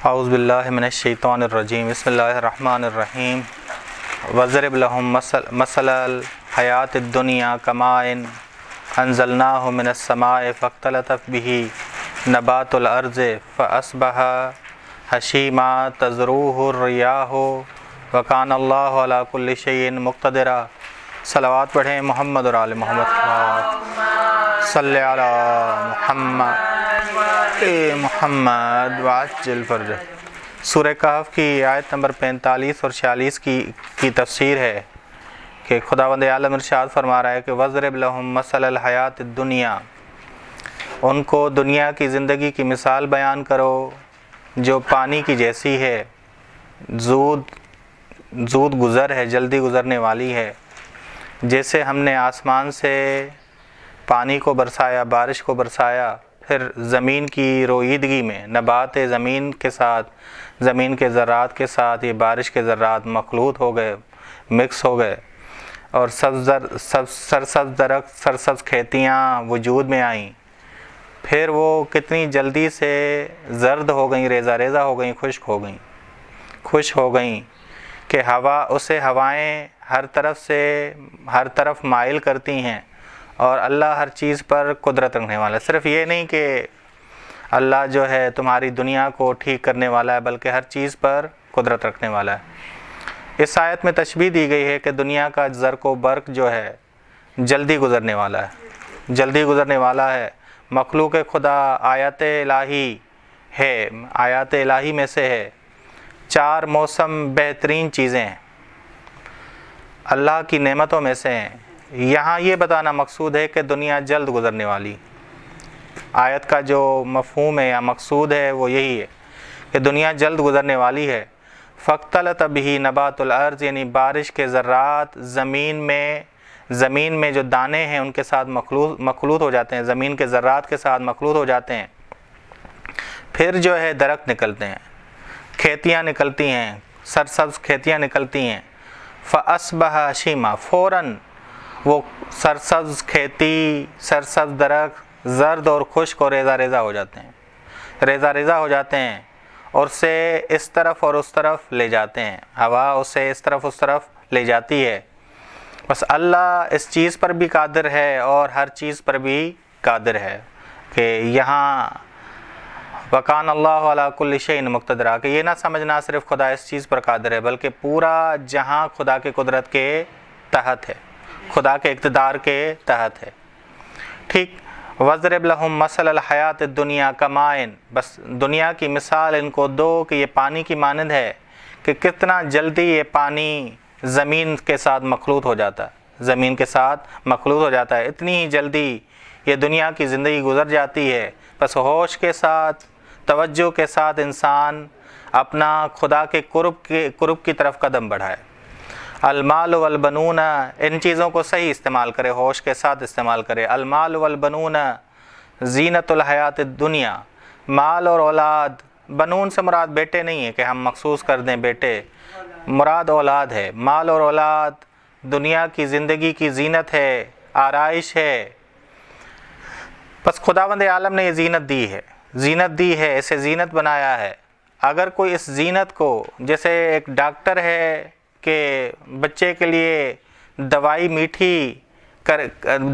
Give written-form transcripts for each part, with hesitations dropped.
اعوذ باللہ من الشیطان الرجیم بسم اللہ الرحمن الرحیم وضرب لهم مثل الحیات الدنیا کماء انزلناہ من السماء فاختلط به نبات الارض فاصبح حشیما تذروہ الریاح وکان اللہ علی کل شیء مقتدرا۔ صلوات پڑھیں محمد اور آل محمد، صلی علی محمد محمد وعجل فرجہ۔ سورہ کہف کی آیت نمبر 45 اور 46 کی تفسیر ہے کہ خداوند عالم ارشاد فرما رہا ہے کہ وَضْرِبْ لَهُمْ مَثَلَ الْحَيَاةِ الدُّنْيَا، ان کو دنیا کی زندگی کی مثال بیان کرو جو پانی کی جیسی ہے، زود گزر ہے، جلدی گزرنے والی ہے۔ جیسے ہم نے آسمان سے پانی کو برسایا، بارش کو برسایا، پھر زمین کی رویدگی میں نبات زمین کے ساتھ، زمین کے ذرات کے ساتھ یہ بارش کے ذرات مخلوط ہو گئے، مکس ہو گئے، اور سرسبز درخت، سرسبز کھیتیاں وجود میں آئیں۔ پھر وہ کتنی جلدی سے زرد ہو گئیں، ریزہ ریزہ ہو گئیں، خشک ہو گئیں کہ ہوائیں ہر طرف مائل کرتی ہیں، اور اللہ ہر چیز پر قدرت رکھنے والا ہے۔ صرف یہ نہیں کہ اللہ جو ہے تمہاری دنیا کو ٹھیک کرنے والا ہے، بلکہ ہر چیز پر قدرت رکھنے والا ہے۔ اس آیت میں تشبیہ دی گئی ہے کہ دنیا کا زرق و برق جو ہے جلدی گزرنے والا ہے۔ مخلوق خدا آیات الہی ہے، آیات الہی میں سے ہے۔ 4 موسم بہترین چیزیں ہیں، اللہ کی نعمتوں میں سے ہیں۔ یہاں یہ بتانا مقصود ہے کہ دنیا جلد گزرنے والی، آیت کا جو مفہوم ہے یا مقصود ہے وہ یہی ہے کہ دنیا جلد گزرنے والی ہے۔ فاختلط به نبات الارض، یعنی بارش کے ذرات زمین میں جو دانے ہیں ان کے ساتھ مخلوط ہو جاتے ہیں، زمین کے ذرات کے ساتھ مخلوط ہو جاتے ہیں۔ پھر جو ہے درخت نکلتے ہیں، کھیتیاں نکلتی ہیں، سرسبز کھیتیاں نکلتی ہیں۔ فاصبح حشیما، فوراً وہ سرسبز کھیتی، سرسبز درخت زرد اور خشک اور ریزہ ریزہ ہو جاتے ہیں، اور اسے اس طرف اور اس طرف لے جاتے ہیں، ہوا اسے اس طرف لے جاتی ہے۔ بس اللہ اس چیز پر بھی قادر ہے اور ہر چیز پر بھی قادر ہے کہ یہاں وکان اللہ علی کل شیء مقتدرا، کہ یہ نہ سمجھنا صرف خدا اس چیز پر قادر ہے، بلکہ پورا جہاں خدا کے قدرت کے تحت ہے، خدا کے اقتدار کے تحت ہے۔ ٹھیک، وَضْرِبْ لَهُمْ مَثَلَ الْحَيَاةِ الدُّنْيَا كَمَاءٍ، بس دنیا کی مثال ان کو دو کہ یہ پانی کی مانند ہے کہ کتنا جلدی یہ پانی زمین کے ساتھ مخلوط ہو جاتا ہے، اتنی ہی جلدی یہ دنیا کی زندگی گزر جاتی ہے۔ بس ہوش کے ساتھ، توجہ کے ساتھ انسان اپنا خدا کے قرب کی طرف قدم بڑھائے۔ المال والبنون، ان چیزوں کو صحیح استعمال کرے، ہوش کے ساتھ استعمال کرے۔ المال والبنون زینت الحیات الدنیا، مال اور اولاد، بنون سے مراد بیٹے نہیں ہے کہ ہم مخصوص کر دیں بیٹے، مراد اولاد ہے۔ مال اور اولاد دنیا کی زندگی کی زینت ہے، آرائش ہے۔ بس خداوند عالم نے یہ زینت دی ہے، اسے زینت بنایا ہے۔ اگر کوئی اس زینت کو، جیسے ایک ڈاکٹر ہے کہ بچے کے لیے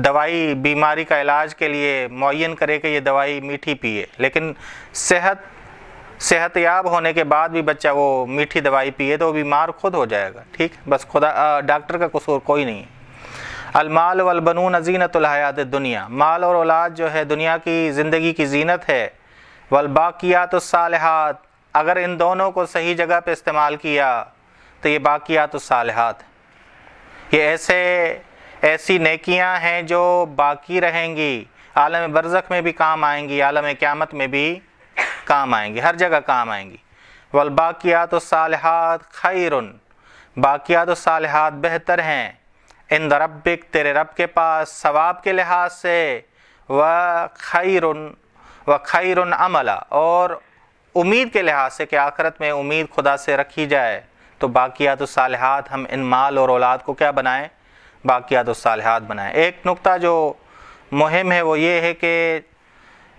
دوائی بیماری کا علاج کے لیے معین کرے کہ یہ دوائی میٹھی پیے، لیکن صحت یاب ہونے کے بعد بھی بچہ وہ میٹھی دوائی پیے تو وہ بیمار خود ہو جائے گا۔ ٹھیک، بس ڈاکٹر کا قصور کوئی نہیں۔ المال والبنون زینت الحیات الدنیا، مال اور اولاد جو ہے دنیا کی زندگی کی زینت ہے۔ والباقیات الصالحات، اگر ان دونوں کو صحیح جگہ پہ استعمال کیا تو یہ باقیات الصالحات، یہ ایسی نیکیاں ہیں جو باقی رہیں گی، عالم برزخ میں بھی کام آئیں گی، عالم قیامت میں بھی کام آئیں گی، ہر جگہ کام آئیں گی۔ والباقیات الصالحات خیر، باقیات الصالحات بہتر ہیں عند ربک، تیرے رب کے پاس ثواب کے لحاظ سے، وخیر عملا، اور امید کے لحاظ سے کہ آخرت میں امید خدا سے رکھی جائے تو باقیات الصالحات، ہم ان مال اور اولاد کو کیا بنائیں؟ باقیات الصالحات بنائیں۔ ایک نقطہ جو مہم ہے وہ یہ ہے کہ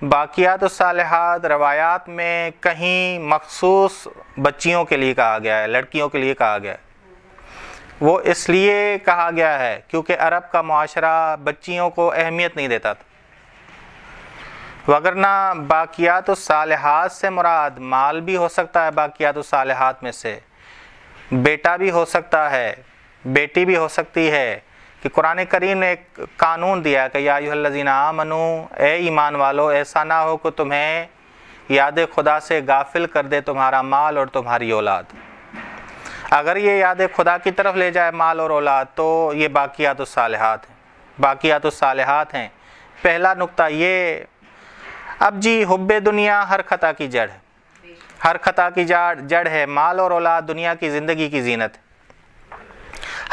باقیات الصالحات روایات میں کہیں مخصوص بچیوں کے لیے کہا گیا ہے، لڑکیوں کے لیے کہا گیا ہے۔ وہ اس لیے کہا گیا ہے کیونکہ عرب کا معاشرہ بچیوں کو اہمیت نہیں دیتا تھا، وگرنہ باقیات الصالحات سے مراد مال بھی ہو سکتا ہے، باقیات الصالحات میں سے بیٹا بھی ہو سکتا ہے، بیٹی بھی ہو سکتی ہے، کہ قرآن کریم نے ایک قانون دیا ہے کہ یا ایھا الذین آمنوا، اے ایمان والو، ایسا نہ ہو کہ تمہیں یاد خدا سے غافل کر دے تمہارا مال اور تمہاری اولاد۔ اگر یہ یاد خدا کی طرف لے جائے مال اور اولاد تو یہ باقیات الصالحات ہیں، باقیات الصالحات ہیں۔ پہلا نقطہ یہ، اب جی حب دنیا ہر خطا کی جڑ ہے، ہر خطا کی جڑ ہے، مال اور اولاد دنیا کی زندگی کی زینت ہے۔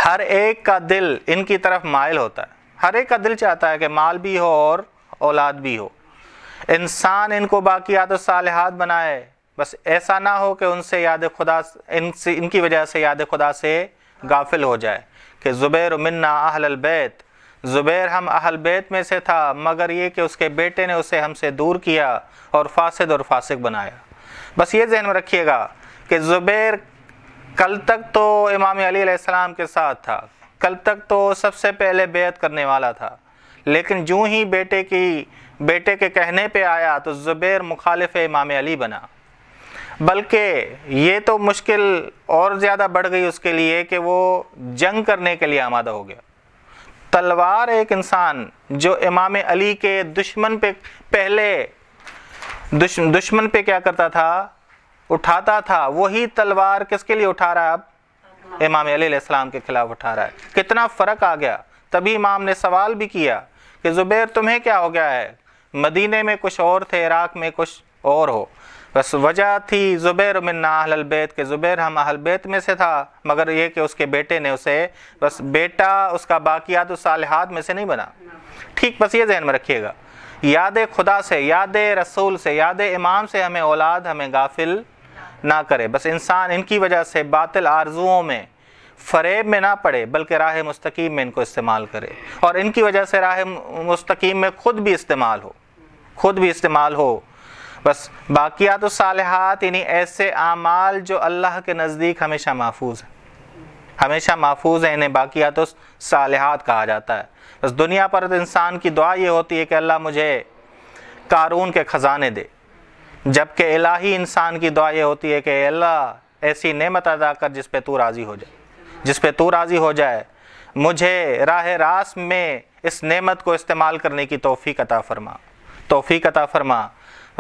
ہر ایک کا دل ان کی طرف مائل ہوتا ہے، ہر ایک کا دل چاہتا ہے کہ مال بھی ہو اور اولاد بھی ہو۔ انسان ان کو باقیات الصالحات بنائے، بس ایسا نہ ہو کہ ان سے یاد خدا، ان کی وجہ سے یاد خدا سے غافل ہو جائے، کہ زبیر منا اہل البیت، زبیر ہم اہل بیت میں سے تھا، مگر یہ کہ اس کے بیٹے نے اسے ہم سے دور کیا اور فاسد اور فاسق بنایا۔ بس یہ ذہن میں رکھیے گا کہ زبیر کل تک تو امام علی علیہ السلام کے ساتھ تھا، کل تک تو سب سے پہلے بیعت کرنے والا تھا، لیکن جو ہی بیٹے کے کہنے پہ آیا تو زبیر مخالف امام علی بنا، بلکہ یہ تو مشکل اور زیادہ بڑھ گئی اس کے لیے کہ وہ جنگ کرنے کے لیے آمادہ ہو گیا۔ تلوار ایک انسان جو امام علی کے دشمن پہ پہلے دشمن پہ کیا کرتا تھا، اٹھاتا تھا، وہی تلوار کس کے لیے اٹھا رہا ہے اب؟ امام علی علیہ السلام کے خلاف اٹھا رہا ہے۔ کتنا فرق آ گیا۔ تبھی امام نے سوال بھی کیا کہ زبیر تمہیں کیا ہو گیا ہے، مدینے میں کچھ اور تھے، عراق میں کچھ اور ہو۔ بس وجہ تھی زبیر منا اہل البیت، کہ زبیر ہم اہل بیت میں سے تھا، مگر یہ کہ اس کے بیٹے نے اسے، بس بیٹا اس کا باقیات الصالحات میں سے نہیں بنا۔ ٹھیک، بس یہ ذہن میں رکھیے گا، یاد خدا سے، یاد رسول سے، یاد امام سے ہمیں اولاد ہمیں غافل نہ کرے۔ بس انسان ان کی وجہ سے باطل آرزوؤں میں، فریب میں نہ پڑے، بلکہ راہ مستقیم میں ان کو استعمال کرے، اور ان کی وجہ سے راہ مستقیم میں خود بھی استعمال ہو۔ بس باقیات الصالحات یعنی ایسے اعمال جو اللہ کے نزدیک ہمیشہ محفوظ ہیں، ہمیشہ محفوظ ہیں، انہیں باقیات الصالحات کہا جاتا ہے۔ بس دنیا پر انسان کی دعا یہ ہوتی ہے کہ اللہ مجھے قارون کے خزانے دے، جبکہ الہی انسان کی دعا یہ ہوتی ہے کہ اے اللہ ایسی نعمت عطا کر جس پہ تو راضی ہو جائے، مجھے راہ راست میں اس نعمت کو استعمال کرنے کی توفیق عطا فرما۔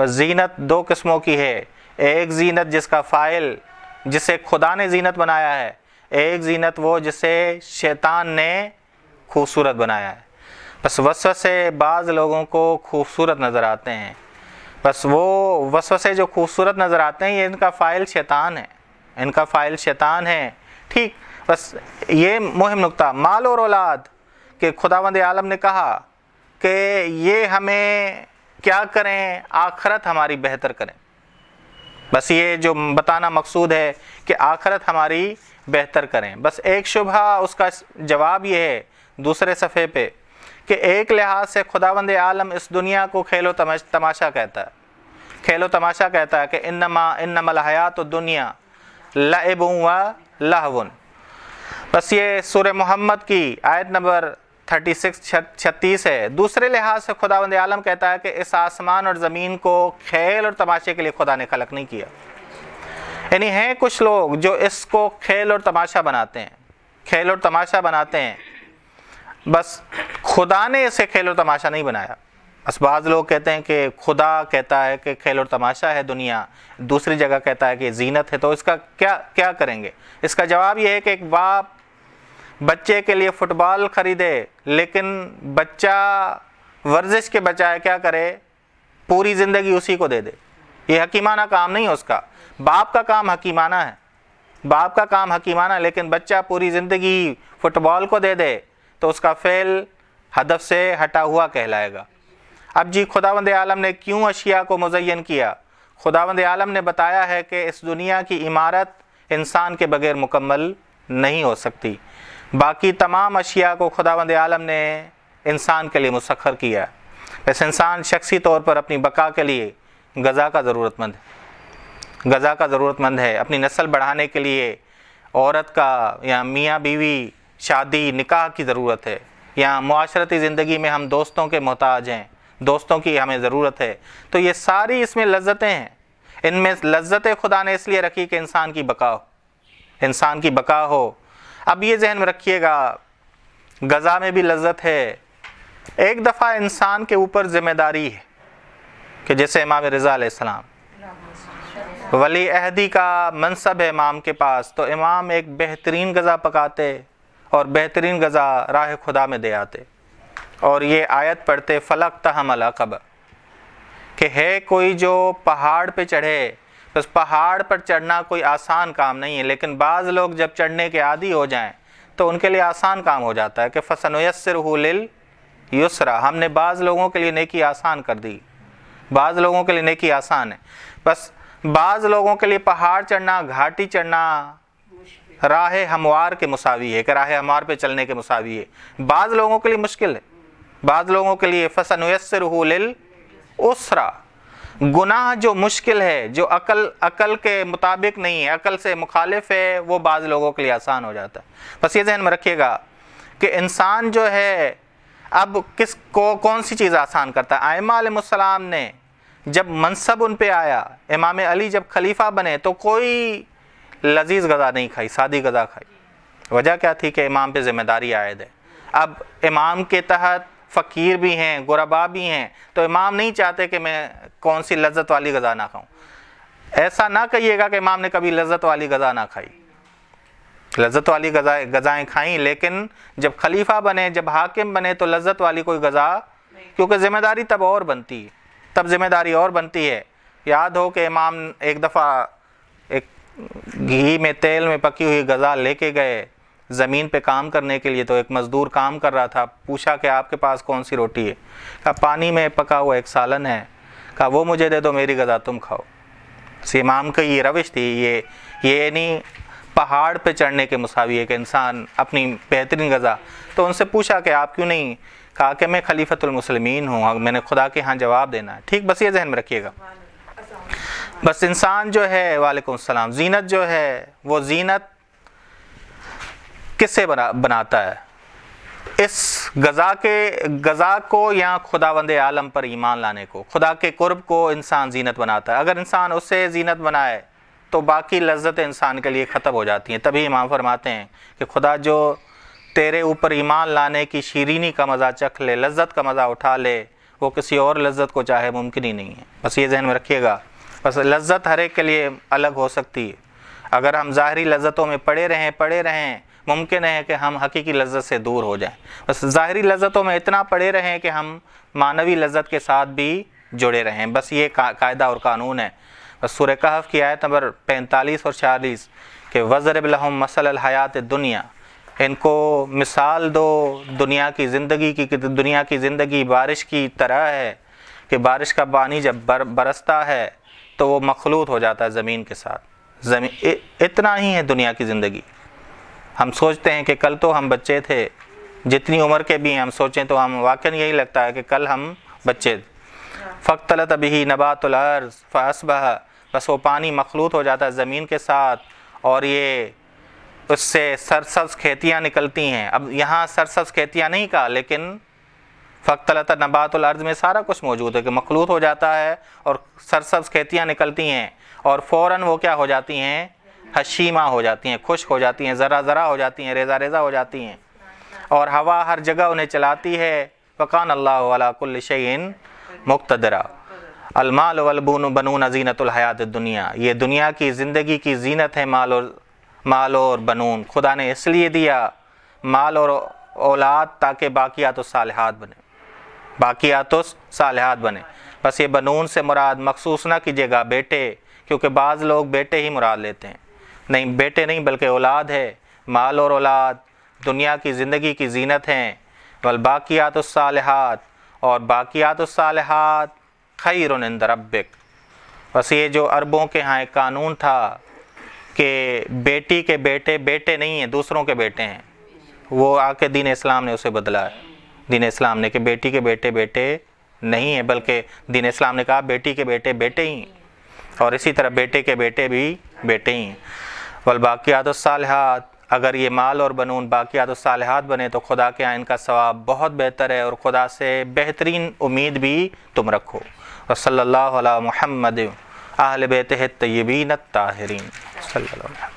زینت دو قسموں کی ہے، ایک زینت جس کا فاعل، جسے خدا نے زینت بنایا ہے، ایک زینت وہ جسے شیطان نے خوبصورت بنایا ہے۔ بس وسوسے بعض لوگوں کو خوبصورت نظر آتے ہیں، بس وہ وسوسے جو خوبصورت نظر آتے ہیں یہ ان کا فاعل شیطان ہے، ٹھیک۔ بس یہ مہم نقطہ، مال اور اولاد، کہ خداوند عالم نے کہا کہ یہ ہمیں کیا کریں، آخرت ہماری بہتر کریں۔ بس یہ جو بتانا مقصود ہے کہ آخرت ہماری بہتر کریں۔ بس ایک شبہ، اس کا جواب یہ ہے دوسرے صفحے پہ، کہ ایک لحاظ سے خداوند عالم اس دنیا کو کھیل و تماشا کہتا ہے کہ انما الحیات الدنیا لعب و لہو۔ بس یہ سورہ محمد کی آیت نمبر 36 ہے۔ دوسرے لحاظ سے خداوند عالم کہتا ہے کہ اس آسمان اور زمین کو کھیل اور تماشے کے لیے خدا نے خلق نہیں کیا۔ یعنی ہیں کچھ لوگ جو اس کو کھیل اور تماشا بناتے ہیں، بس خدا نے اسے کھیل اور تماشا نہیں بنایا۔ بس بعض لوگ کہتے ہیں کہ خدا کہتا ہے کہ کھیل اور تماشا ہے دنیا، دوسری جگہ کہتا ہے کہ زینت ہے، تو اس کا کیا کریں گے؟ اس کا جواب یہ ہے کہ ایک باپ بچے کے لیے فٹ بال خریدے، لیکن بچہ ورزش کے بجائے کیا کرے، پوری زندگی اسی کو دے دے۔ یہ حکیمانہ کام نہیں ہے اس کا۔ باپ کا کام حکیمانہ ہے، لیکن بچہ پوری زندگی فٹ بال کو دے دے تو اس کا فعل ہدف سے ہٹا ہوا کہلائے گا۔ اب جی خداوند عالم نے کیوں اشیاء کو مزین کیا؟ خداوند عالم نے بتایا ہے کہ اس دنیا کی عمارت انسان کے بغیر مکمل نہیں ہو سکتی، باقی تمام اشیاء کو خداوند عالم نے انسان کے لیے مسخر کیا ہے۔ ویسے انسان شخصی طور پر اپنی بقا کے لیے غذا کا ضرورت مند ہے، غذا کا ضرورت مند ہے۔ اپنی نسل بڑھانے کے لیے عورت کا یا میاں بیوی شادی نکاح کی ضرورت ہے، یا معاشرتی زندگی میں ہم دوستوں کے محتاج ہیں، دوستوں کی ہمیں ضرورت ہے۔ تو یہ ساری اس میں لذتیں ہیں، ان میں لذتیں خدا نے اس لیے رکھی کہ انسان کی بقا ہو، انسان کی بقا ہو۔ اب یہ ذہن میں رکھیے گا، غذا میں بھی لذت ہے۔ ایک دفعہ انسان کے اوپر ذمہ داری ہے کہ جیسے امام رضا علیہ السلام ولی عہدی کا منصب ہے امام کے پاس، تو امام ایک بہترین غذا پکاتے اور بہترین غذا راہ خدا میں دے آتے، اور یہ آیت پڑھتے فلقتحم العقبہ، کہ ہے کوئی جو پہاڑ پہ چڑھے۔ بس پہاڑ پر چڑھنا کوئی آسان کام نہیں ہے، لیکن بعض لوگ جب چڑھنے کے عادی ہو جائیں تو ان کے لیے آسان کام ہو جاتا ہے کہ فَسَنُيَسِّرُهُ لِلْيُسْرَى، ہم نے بعض لوگوں کے لیے نیکی آسان کر دی، بعض لوگوں کے لیے نیکی آسان ہے۔ بس بعض لوگوں کے لیے پہاڑ چڑھنا، گھاٹی چڑھنا راہ ہموار کے مساوی ہے، کہ راہ ہموار پہ چلنے کے مساوی ہے۔ بعض لوگوں کے لیے مشکل ہے، بعض لوگوں کے لیے فَسَنُيَسِّرُهُ لِلْعُسْرَى، گناہ جو مشکل ہے، جو عقل کے مطابق نہیں ہے، عقل سے مخالف ہے، وہ بعض لوگوں کے لیے آسان ہو جاتا ہے۔ بس یہ ذہن میں رکھیے گا کہ انسان جو ہے اب کس کو کون سی چیز آسان کرتا ہے۔ ائمہ علیہ السلام نے جب منصب ان پہ آیا، امام علی جب خلیفہ بنے تو کوئی لذیذ غذا نہیں کھائی، سادی غذا کھائی۔ وجہ کیا تھی کہ امام پہ ذمہ داری عائد ہے۔ اب امام کے تحت فقیر بھی ہیں، غربا بھی ہیں، تو امام نہیں چاہتے کہ میں کون سی لذت والی غذا نہ کھاؤں۔ ایسا نہ کہیے گا کہ امام نے کبھی لذت والی غذا نہ کھائی، لذت والی غذائیں کھائیں، لیکن جب خلیفہ بنے، جب حاکم بنے تو لذت والی کوئی غذا، کیونکہ ذمہ داری تب اور بنتی ہے، تب ذمہ داری اور بنتی ہے۔ یاد ہو کہ امام ایک دفعہ ایک گھی میں تیل میں پکی ہوئی غذا لے کے گئے زمین پہ کام کرنے کے لیے، تو ایک مزدور کام کر رہا تھا، پوچھا کہ آپ کے پاس کون سی روٹی ہے؟ کہا پانی میں پکا ہوا ایک سالن ہے۔ کہا وہ مجھے دے دو، میری غذا تم کھاؤ۔ امام کی یہ روش تھی، یہ نہیں پہاڑ پہ چڑھنے کے مساوی ہے کہ انسان اپنی بہترین غذا۔ تو ان سے پوچھا کہ آپ کیوں نہیں؟ کہا کہ میں خلیفۃ المسلمین ہوں، میں نے خدا کے ہاں جواب دینا ہے۔ ٹھیک، بس یہ ذہن میں رکھیے گا۔ بس انسان جو ہے، وعلیکم السلام، زینت جو ہے وہ زینت کس سے بناتا ہے؟ اس غذا کو یا خداوند عالم پر ایمان لانے کو، خدا کے قرب کو انسان زینت بناتا ہے۔ اگر انسان اس سے زینت بنائے تو باقی لذت انسان کے لیے ختم ہو جاتی ہیں۔ تبھی امام فرماتے ہیں کہ خدا جو تیرے اوپر ایمان لانے کی شیرینی کا مزہ چکھ لے، لذت کا مزہ اٹھا لے، وہ کسی اور لذت کو چاہے ممکن ہی نہیں ہے۔ بس یہ ذہن میں رکھیے گا۔ بس لذت ہر ایک کے لیے الگ ہو سکتی ہے۔ اگر ہم ظاہری لذتوں میں پڑے رہیں ممکن ہے کہ ہم حقیقی لذت سے دور ہو جائیں۔ بس ظاہری لذتوں میں اتنا پڑے رہیں کہ ہم معنوی لذت کے ساتھ بھی جڑے رہیں۔ بس یہ قاعدہ اور قانون ہے۔ بس سورہ کہف کی آیت نمبر 45 اور 46 کہ وَضْرِبْ لَهُم مَثَلَ الْحَیَاةِ الدُّنْیَا، ان کو مثال دو دنیا کی زندگی کی، کہ دنیا کی زندگی بارش کی طرح ہے کہ بارش کا پانی جب برستا ہے تو وہ مخلوط ہو جاتا ہے زمین کے ساتھ۔ اتنا ہی ہے دنیا کی زندگی۔ ہم سوچتے ہیں کہ کل تو ہم بچے تھے، جتنی عمر کے بھی ہیں ہم سوچیں تو ہم واقعاً یہی لگتا ہے کہ کل ہم بچے تھے۔ فَاخْتَلَطَ بِهِ نَبَاتُ الْأَرْضِ فَأَصْبَحَ، بس وہ پانی مخلوط ہو جاتا ہے زمین کے ساتھ، اور یہ اس سے سرسبز کھیتیاں نکلتی ہیں۔ اب یہاں سرسبز کھیتیاں نہیں کہا، لیکن فَاخْتَلَطَ نَبَاتُ الْأَرْضِ میں سارا کچھ موجود ہے کہ مخلوط ہو جاتا ہے اور سرسبز کھیتیاں نکلتی ہیں، اور فوراً وہ کیا ہو جاتی ہیں؟ حشیمہ ہو جاتی ہیں، خشک ہو جاتی ہیں، ذرہ ذرہ ہو جاتی ہیں، ریزہ ریزہ ہو جاتی ہیں، اور ہوا ہر جگہ انہیں چلاتی ہے۔ وَقَانَ اللَّهُ عَلَىٰ كُلِّ شَيْءٍ مُقْتَدِرًا المال والبنون زینت الحیات الدنیا، یہ دنیا کی زندگی کی زینت ہے مال اور بنون۔ خدا نے اس لیے دیا مال اور اولاد تاکہ باقیات الصالحات بنے، باقیات الصالحات بنے۔ بس یہ بنون سے مراد مخصوص نہ کیجیے گا بیٹے، کیونکہ بعض لوگ بیٹے ہی مراد لیتے ہیں۔ نہیں، بیٹے نہیں بلکہ اولاد ہے۔ مال اور اولاد دنیا کی زندگی کی زینت ہیں۔ والباقیات الصالحات، اور باقیات الصالحات خیر عند ربک۔ بس یہ جو عربوں کے ہاں ایک قانون تھا کہ بیٹی کے بیٹے بیٹے نہیں ہیں، دوسروں کے بیٹے ہیں، وہ آ کے دین اسلام نے اسے بدلا ہے۔ دین اسلام نے کہ بیٹی کے بیٹے بیٹے نہیں ہے، بلکہ دین اسلام نے کہا بیٹی کے بیٹے بیٹے ہی، اور اسی طرح بیٹے کے بیٹے بھی بیٹے ہی۔ والباقیات الصالحات، اگر یہ مال اور بنون باقیات الصالحات بنے تو خدا کے ہاں ان کا ثواب بہت بہتر ہے، اور خدا سے بہترین امید بھی تم رکھو۔ اور صلی اللہ علی محمد اہل بیتہ الطیبین الطاہرین صلی اللہ علیہ وسلم۔